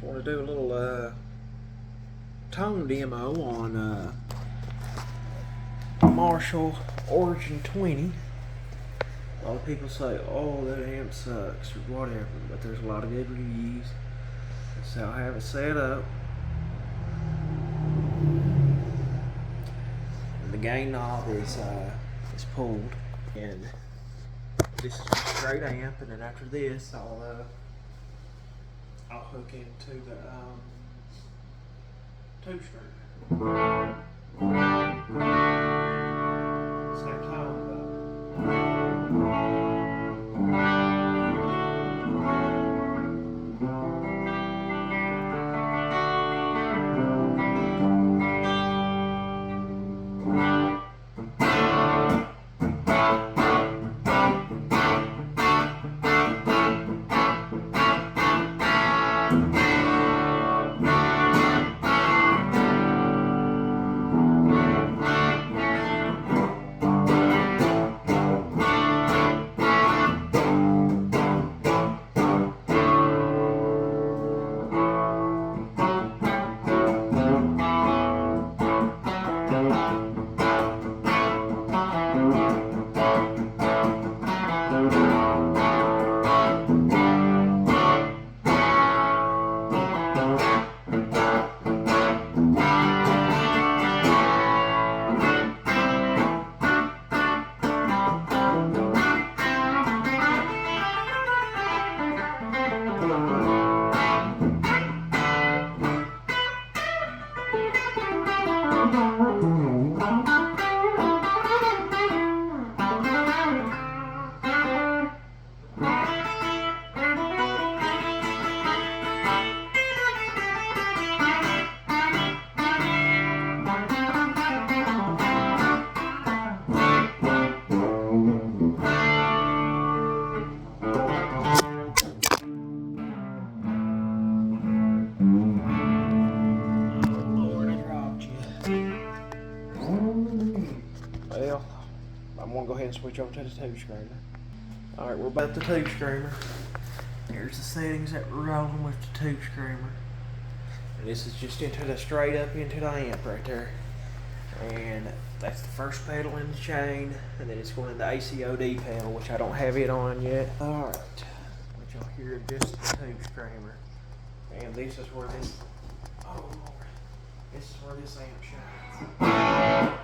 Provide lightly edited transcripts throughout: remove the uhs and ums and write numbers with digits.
Just want to do a little tone demo on Marshall Origin 20. A lot of people say, oh, that amp sucks or whatever, but there's a lot of good reviews. So I have it set up. And the gain knob is pulled, and this is just straight amp. And then after this, I'll hook into the tube screamer. Same tone though. Well, I'm going to go ahead and switch over to the tube screamer. Alright, we're about the tube screamer. Here's the settings that we're rolling with the tube screamer. And this is just straight up into the amp right there. And that's the first pedal in the chain. And then it's going to the ACOD pedal, which I don't have it on yet. Alright, what y'all hear just the tube screamer. And this is where this, oh Lord, this is where this amp shines.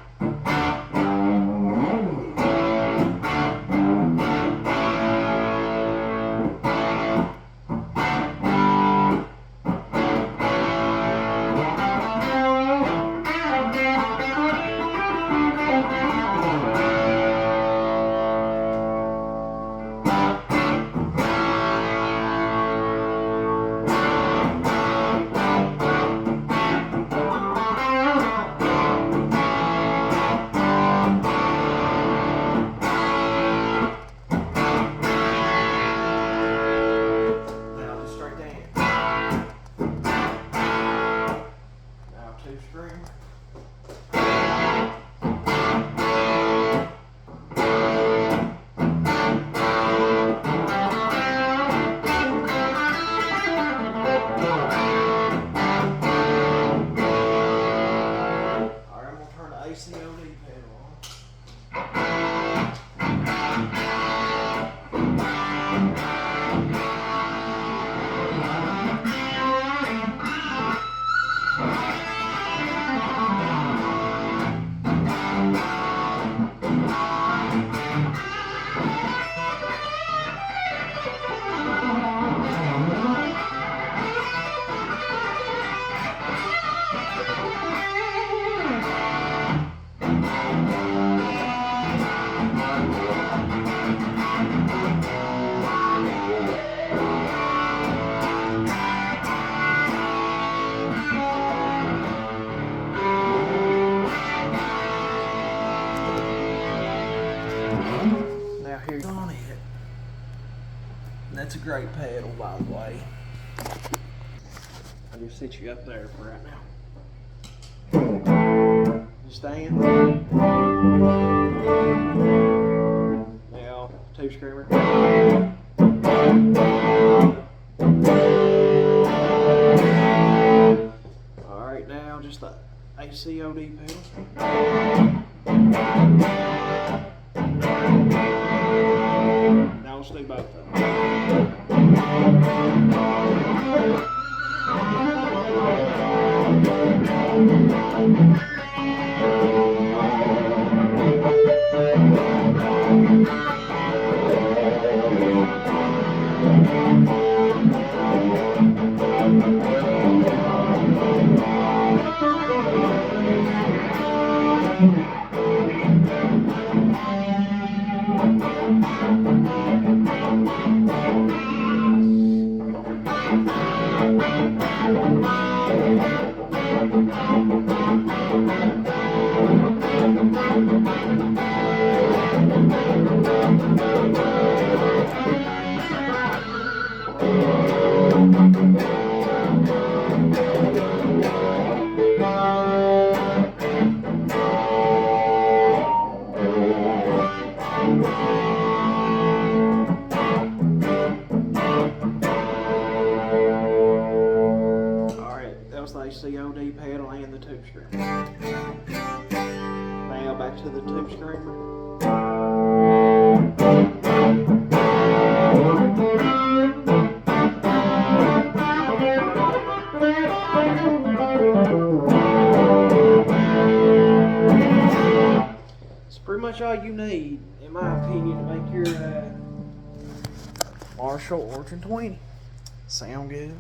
Now here's on it. That's a great pedal, by the way. I'll just sit you up there for right now. You stand. Now, tube screamer. nice COD pedal. Now let's do both of them. COD pedal and the tube screamer. Now back to the tube screamer. It's pretty much all you need, in my opinion, to make your Marshall Origin 20 sound good.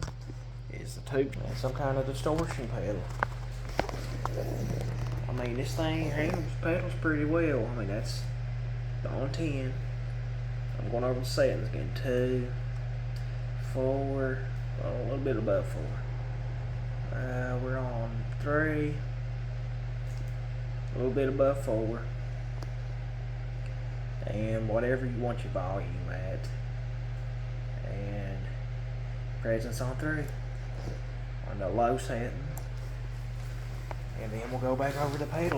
Is the tube and some kind of distortion pedal. I mean, this thing handles pedals pretty well. I mean, that's on 10. I'm going over the settings again. 2, 4, well, a little bit above 4. We're on 3, a little bit above 4, and whatever you want your volume at, and presence on 3. On the low setting, and then we'll go back over the pedal